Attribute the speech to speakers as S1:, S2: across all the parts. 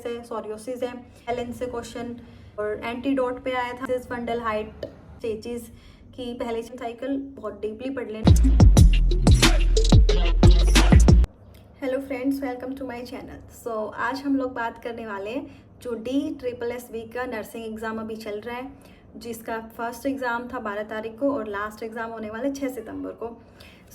S1: है, सोरियोसिस है, हेलेन से क्वेश्चन, और एंटीडोट पे आया था फंडल हाइट स्टेजेस की पहले साइकिल बहुत डीपली पढ़ लेना। Hello friends, welcome to my channel. So आज हम लोग बात करने वाले हैं जो DSSB का नर्सिंग एग्ज़ाम अभी चल रहा है, जिसका फर्स्ट एग्ज़ाम था 12 तारीख को और लास्ट एग्ज़ाम होने वाले 6 सितंबर को।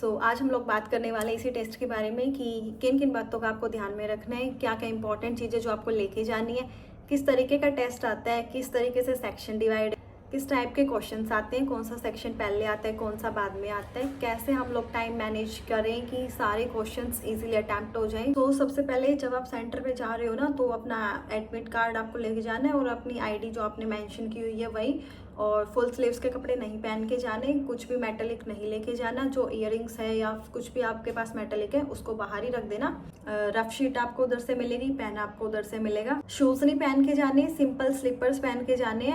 S1: सो आज हम लोग बात करने वाले इसी टेस्ट के बारे में कि किन किन बातों का आपको ध्यान में रखना है, क्या क्या इंपॉर्टेंट चीज़ें जो आपको लेके जानी है, किस तरीके का टेस्ट आता है, किस तरीके से सेक्शन डिवाइड, किस टाइप के क्वेश्चंस आते हैं, कौन सा सेक्शन पहले आता है, कौन सा बाद में आता है, कैसे हम लोग टाइम मैनेज करें कि सारे क्वेश्चंस इजीली अटैम्प्ट हो जाएं। तो सबसे पहले जब आप सेंटर पे जा रहे हो ना, तो अपना एडमिट कार्ड आपको लेके जाना है और अपनी आईडी जो आपने मेंशन की हुई है वही, और फुल स्लीव्स के कपड़े नहीं पहन के जाने, कुछ भी मेटेलिक नहीं लेके जाना, जो इयरिंग्स है या कुछ भी आपके पास मेटेलिक है उसको बाहर ही रख देना। रफ शीट आपको उधर से मिलेगी, पेन आपको उधर से मिलेगा। शूज नहीं पहन के जाने, सिंपल स्लीपर्स पहन के जाने,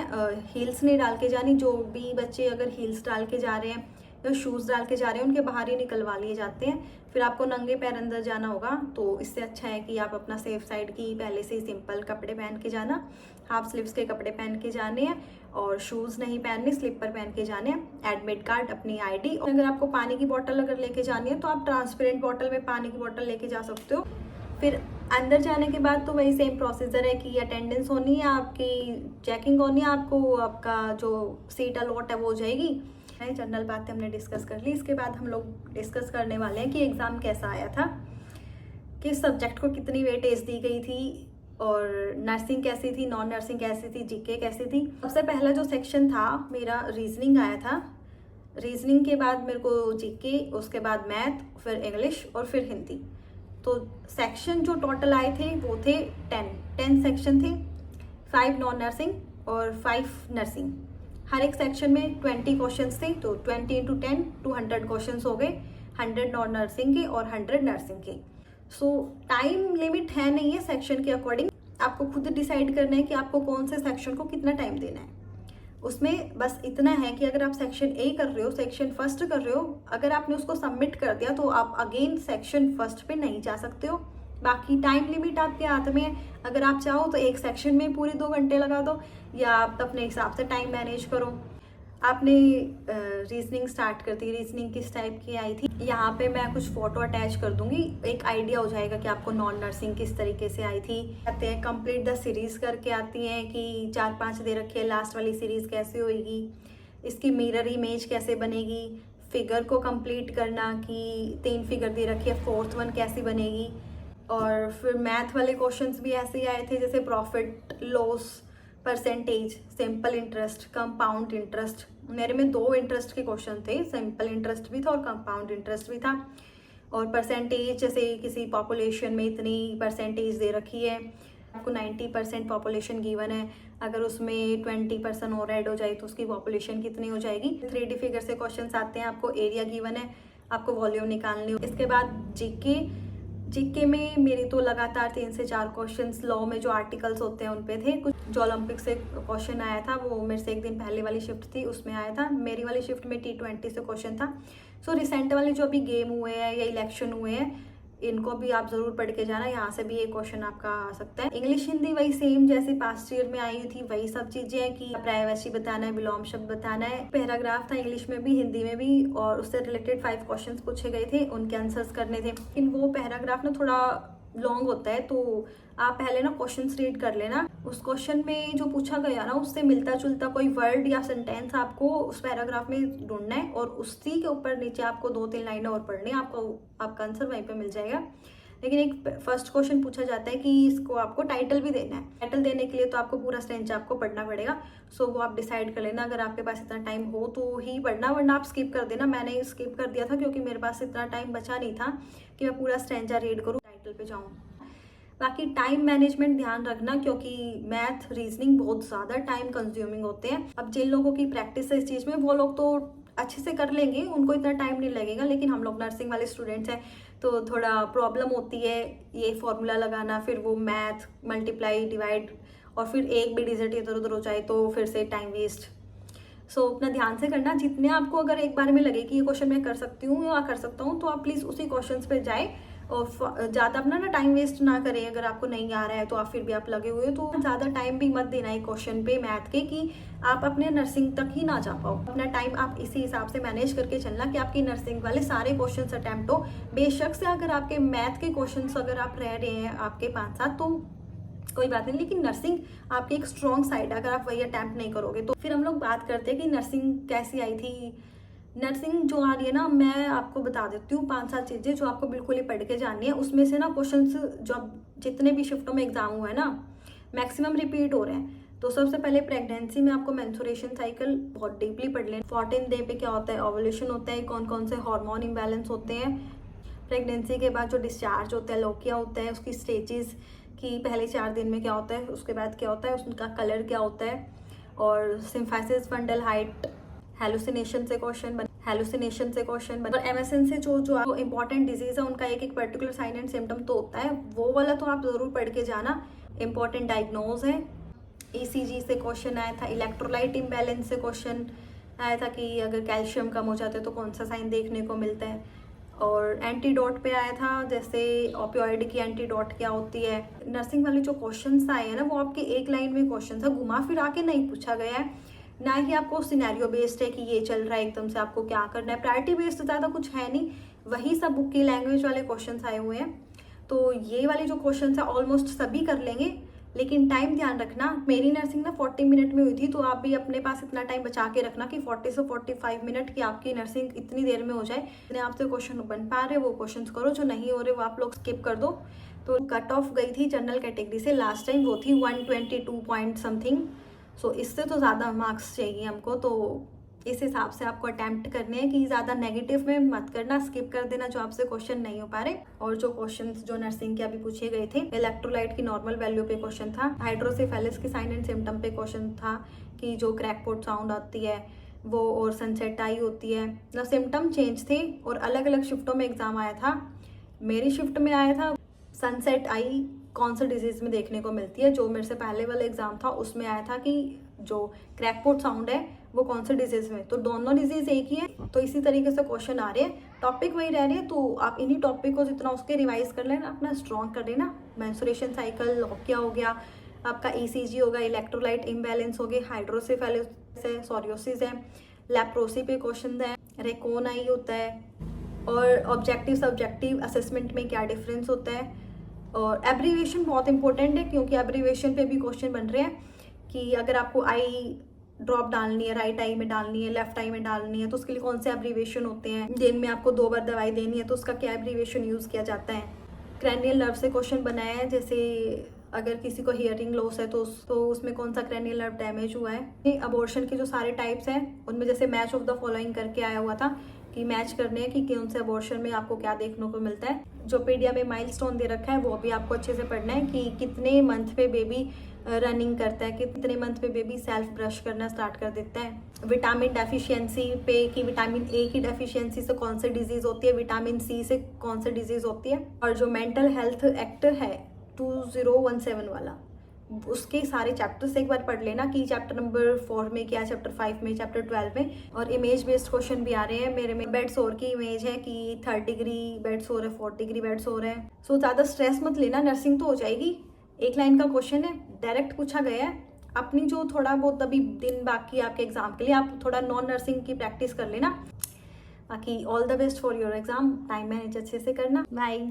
S1: हील्स नहीं डाल के जानी। जो भी बच्चे अगर हील्स डाल के जा रहे हैं या शूज़ डाल के जा रहे हैं उनके बाहर ही निकलवा लिए जाते हैं, फिर आपको नंगे पैर अंदर जाना होगा। तो इससे अच्छा है कि आप अपना सेफ साइड की पहले से ही सिंपल कपड़े पहन के जाना, हाफ स्लीव्स के कपड़े पहन के जाने हैं और शूज़ नहीं पहनने, स्लीपर पहन के जाने हैं। एडमिट कार्ड, अपनी आईडी, और अगर आपको पानी की बोतल अगर लेके जानी है तो आप ट्रांसपेरेंट बोतल में पानी की बोतल लेके जा सकते हो। फिर अंदर जाने के बाद तो वही सेम प्रोसीजर है कि अटेंडेंस होनी है, आपकी चेकिंग होनी है, आपको आपका जो सीट अलॉट है वो हो जाएगी। जनरल बातें हमने डिस्कस कर ली। इसके बाद हम लोग डिस्कस करने वाले हैं कि एग्ज़ाम कैसा आया था, किस सब्जेक्ट को कितनी वेटेज दी गई थी, और नर्सिंग कैसी थी, नॉन नर्सिंग कैसी थी, जीके कैसी थी। सबसे पहला जो सेक्शन था मेरा रीजनिंग आया था। रीजनिंग के बाद मेरे को जीके, उसके बाद मैथ, फिर इंग्लिश और फिर हिंदी। तो सेक्शन जो टोटल आए थे वो थे 10 सेक्शन थे, 5 नॉन नर्सिंग और 5 नर्सिंग। हर एक सेक्शन में 20 क्वेश्चंस थे, तो 20 × 10 200 क्वेश्चंस हो गए, 100 नॉन नर्सिंग के और 100 नर्सिंग के। सो टाइम लिमिट है नहीं है सेक्शन के अकॉर्डिंग, आपको खुद डिसाइड करना है कि आपको कौन से सेक्शन को कितना टाइम देना है। उसमें बस इतना है कि अगर आप सेक्शन ए कर रहे हो, सेक्शन फर्स्ट कर रहे हो, अगर आपने उसको सबमिट कर दिया तो आप अगेन सेक्शन फर्स्ट पे नहीं जा सकते हो। बाकी टाइम लिमिट आपके हाथ में है, अगर आप चाहो तो एक सेक्शन में पूरे 2 घंटे लगा दो, या आप अपने हिसाब से टाइम मैनेज करो। आपने रीजनिंग स्टार्ट कर दी। रीजनिंग किस टाइप की आई थी, यहाँ पे मैं कुछ फोटो अटैच कर दूंगी, एक आइडिया हो जाएगा कि आपको नॉन नर्सिंग किस तरीके से आई थी। आते हैं कंप्लीट द सीरीज करके आती हैं कि 4-5 दे रखी है, लास्ट वाली सीरीज कैसे होएगी, इसकी मिरर इमेज कैसे बनेगी, फिगर को कंप्लीट करना कि 3 फिगर दे रखी है, 4th वन कैसी बनेगी। और फिर मैथ वाले क्वेश्चंस भी ऐसे ही आए थे, जैसे profit loss, percentage, simple interest, compound interest. मेरे में 2 इंटरेस्ट के क्वेश्चन थे, सिंपल इंटरेस्ट भी था और कंपाउंड इंटरेस्ट भी था। और परसेंटेज, जैसे किसी पॉपुलेशन में इतनी परसेंटेज दे रखी है, आपको 90% पॉपुलेशन गिवन है, अगर उसमें 20% और ऐड हो जाए तो उसकी पॉपुलेशन कितनी हो जाएगी। 3D फिगर से क्वेश्चंस आते हैं, आपको एरिया गिवन है, आपको वॉल्यूम निकालनी हो। इसके बाद जीके में मेरी तो लगातार 3 से 4 क्वेश्चंस लॉ में जो आर्टिकल्स होते हैं उन पे थे। कुछ जो ओलंपिक से क्वेश्चन आया था वो मेरे से एक दिन पहले वाली शिफ्ट थी उसमें आया था। मेरी वाली शिफ्ट में T20 से क्वेश्चन था। सो रिसेंट वाले जो अभी गेम हुए हैं या इलेक्शन हुए हैं, इनको भी आप जरूर पढ़ के जाना, यहाँ से भी एक क्वेश्चन आपका आ सकता है। इंग्लिश हिंदी वही सेम जैसे पास्ट ईयर में आई थी, वही सब चीजें हैं कि प्राइवेसी बताना है, विलोम शब्द बताना है। पैराग्राफ था इंग्लिश में भी हिंदी में भी, और उससे रिलेटेड 5 क्वेश्चंस पूछे गए थे, उनके आंसर्स करने थे। लेकिन वो पैराग्राफ ना थोड़ा लॉन्ग होता है, तो आप पहले ना क्वेश्चंस रीड कर लेना। उस क्वेश्चन में जो पूछा गया ना उससे मिलता जुलता कोई वर्ड या सेंटेंस आपको उस पैराग्राफ में ढूंढना है, और उसी के ऊपर नीचे आपको 2-3 लाइनें और पढ़नी है, आपका आंसर वहीं पे मिल जाएगा। लेकिन एक फर्स्ट क्वेश्चन पूछा जाता है कि इसको आपको टाइटल भी देना है। टाइटल देने के लिए तो आपको पूरा स्ट्रेंच आपको पढ़ना पड़ेगा। सो वो आप डिसाइड कर लेना, अगर आपके पास इतना टाइम हो तो ही पढ़ना, वरना आप स्किप कर देना। मैंने स्किप कर दिया था क्योंकि मेरे पास इतना टाइम बचा नहीं था कि मैं पूरा स्ट्रेंचा रीड करूँ, टाइटल पे जाऊँ। बाकी टाइम मैनेजमेंट ध्यान रखना, क्योंकि मैथ, रीजनिंग बहुत ज़्यादा टाइम कंज्यूमिंग होते हैं। अब जिन लोगों की प्रैक्टिस है इस चीज़ में वो लोग तो अच्छे से कर लेंगे, उनको इतना टाइम नहीं लगेगा। लेकिन हम लोग नर्सिंग वाले स्टूडेंट्स हैं तो थोड़ा प्रॉब्लम होती है ये फॉर्मूला लगाना, फिर वो मैथ, मल्टीप्लाई, डिवाइड, और फिर एक भी डिजिट इधर उधर हो जाए तो फिर से टाइम वेस्ट। सो अपना ध्यान से करना। जितने आपको अगर एक बार में लगे कि ये क्वेश्चन मैं कर सकती हूँ या कर सकता हूँ, तो आप प्लीज़ उसी क्वेश्चन पे जाए और ज़्यादा अपना ना टाइम वेस्ट ना करें। अगर आपको नहीं आ रहा है तो आप फिर भी आप लगे हुए हो, तो ज़्यादा टाइम भी मत देना है क्वेश्चन पे मैथ के कि आप अपने नर्सिंग तक ही ना जा पाओ। अपना टाइम आप इसी हिसाब से मैनेज करके चलना कि आपकी नर्सिंग वाले सारे क्वेश्चन अटैम्प्ट हो। बेशक से अगर आपके मैथ के क्वेश्चन अगर आप रह रहे हैं आपके 5-7 तो कोई बात नहीं, लेकिन नर्सिंग आपकी एक स्ट्रॉन्ग साइड है। अगर आप वही अटैम्प्ट नहीं करोगे तो फिर हम लोग बात करते हैं कि नर्सिंग कैसी आई थी। नर्सिंग जो आ रही है ना, मैं आपको बता देती हूँ 5-7 चीज़ें जो आपको बिल्कुल ही पढ़ के जाननी है। उसमें से ना क्वेश्चंस जो जितने भी शिफ्टों में एग्जाम हुआ है ना, मैक्सिमम रिपीट हो रहे हैं। तो सबसे पहले प्रेगनेंसी में आपको मेंस्ट्रुएशन साइकिल बहुत डीपली पढ़ लें। 14 डे पे क्या होता है, ओवुलेशन होता है, कौन कौन से हार्मोन इम्बैलेंस होते हैं। प्रेगनेंसी के बाद जो डिस्चार्ज होता है, लोकिया होता है, उसकी स्टेजेस कि पहले 4 दिन में क्या होता है, उसके बाद क्या होता है, उसका कलर क्या होता है, और सिम्फाइसिस फंडल हाइट, हेलुसिनेशन से क्वेश्चन और MSN से जो इंपॉर्टेंट डिजीज है उनका एक पर्टिकुलर साइन एंड सिम्टम तो होता है, वो वाला तो आप जरूर पढ़ के जाना। इंपॉर्टेंट डायग्नोज है। ECG से क्वेश्चन आया था। इलेक्ट्रोलाइट इम्बैलेंस से क्वेश्चन आया था कि अगर कैल्शियम कम हो जाता है तो कौन सा साइन देखने को मिलता है। और एंटीडोट पे आया था, जैसे ओपियोइड की एंटीडोट क्या होती है। नर्सिंग वाले जो क्वेश्चंस आए हैं ना, वो आपके एक लाइन में क्वेश्चन है, घुमा फिरा के नहीं पूछा गया है। ना ही आपको सिनेरियो बेस्ड है कि ये चल रहा है एकदम से आपको क्या करना है। प्रायोरिटी बेस्ड ज़्यादा कुछ है नहीं, वही सब बुक की लैंग्वेज वाले क्वेश्चंस आए हुए हैं। तो ये वाले जो क्वेश्चन है ऑलमोस्ट सभी कर लेंगे, लेकिन टाइम ध्यान रखना। मेरी नर्सिंग ना 40 मिनट में हुई थी, तो आप भी अपने पास इतना टाइम बचा के रखना कि 40 से 45 मिनट की आपकी नर्सिंग इतनी देर में हो जाए। जितने आपसे क्वेश्चन बन पा रहे वो क्वेश्चन करो, जो नहीं हो रहे वो आप लोग स्किप कर दो। तो कट ऑफ गई थी जनरल कैटेगरी से लास्ट टाइम, वो थी 122 पॉइंट समथिंग। सो इससे तो ज़्यादा मार्क्स चाहिए हमको, तो इस हिसाब से आपको अटैम्प्ट करने हैं कि ज़्यादा नेगेटिव में मत करना, स्किप कर देना जो आपसे क्वेश्चन नहीं हो पा रहे। और जो क्वेश्चंस जो नर्सिंग के अभी पूछे गए थे, इलेक्ट्रोलाइट की नॉर्मल वैल्यू पे क्वेश्चन था, हाइड्रोसेफेलस की साइन एंड सिम्टम पे क्वेश्चन था कि जो क्रैकपोर्ट साउंड आती है वो, और सनसेट आई होती है ना, सिम्टम चेंज थे। और अलग अलग शिफ्टों में एग्जाम आया था। मेरी शिफ्ट में आया था सनसेट आई कौन सा डिजीज में देखने को मिलती है। जो मेरे से पहले वाला एग्जाम था उसमें आया था कि जो क्रैकपोर्ट साउंड है वो कौन से डिजीज में। तो दोनों डिजीज एक ही है, तो इसी तरीके से क्वेश्चन आ रहे हैं, टॉपिक वही रह रही है। तो आप इन्हीं टॉपिक को जितना उसके रिवाइज कर लेना, अपना स्ट्रॉन्ग कर लेना। मेंस्ट्रुएशन साइकिल, लोकिया हो गया आपका, ECG होगा, इलेक्ट्रोलाइट इम्बैलेंस हो गए, हाइड्रोसेफेलस है, सोरियोसिस है, लेप्रोसी पे क्वेश्चन है, रेकोन आई होता है, और ऑब्जेक्टिव सब्जेक्टिव असेसमेंट में क्या डिफरेंस होता है। और एब्रीवेशन बहुत इंपॉर्टेंट है, क्योंकि एब्रीवेशन पे भी क्वेश्चन बन रहे हैं कि अगर आपको आई ड्रॉप डालनी है, राइट आई में डालनी है, लेफ्ट आई में डालनी है, तो उसके लिए कौन से एब्रीवेशन होते हैं। दिन में आपको 2 बार दवाई देनी है तो उसका क्या एब्रीवेशन यूज़ किया जाता है। क्रैनियल नर्व से क्वेश्चन बनाया है, जैसे अगर किसी को हियरिंग लॉस है तो उसमें कौन सा क्रैनियल नर्व डैमेज हुआ है। अबॉर्शन के जो सारे टाइप्स हैं उनमें जैसे मैच ऑफ द फॉलोइंग करके आया हुआ था कि मैच करने हैं कि कौन से अबॉर्शन में आपको क्या देखने को मिलता है। जो पीडिया में माइलस्टोन दे रखा है वो भी आपको अच्छे से पढ़ना है कि कितने मंथ पे बेबी रनिंग करता है, कितने मंथ पे बेबी सेल्फ ब्रश करना स्टार्ट कर देता है। विटामिन डेफिशिएंसी पे कि विटामिन ए की डेफिशिएंसी से कौन सी डिजीज होती है, विटामिन सी से कौन सी डिजीज होती है। और जो मेंटल हेल्थ एक्ट है 2017 वाला, उसके सारे चैप्टर्स एक बार पढ़ लेना कि चैप्टर नंबर 4 में क्या, चैप्टर 5 में, चैप्टर 12 में। और इमेज बेस्ड क्वेश्चन भी आ रहे हैं। मेरे में बेड सोर की इमेज है कि 3rd डिग्री बेड सोर है, 4th डिग्री बेड सोर है। सो ज़्यादा स्ट्रेस मत लेना, नर्सिंग तो हो जाएगी। एक लाइन का क्वेश्चन है, डायरेक्ट पूछा गया है। अपनी जो थोड़ा बहुत अभी दिन बाकी आपके एग्जाम के लिए, आप थोड़ा नॉन नर्सिंग की प्रैक्टिस कर लेना। बाकी all the best for your exam. Time manage अच्छे से करना। बाय।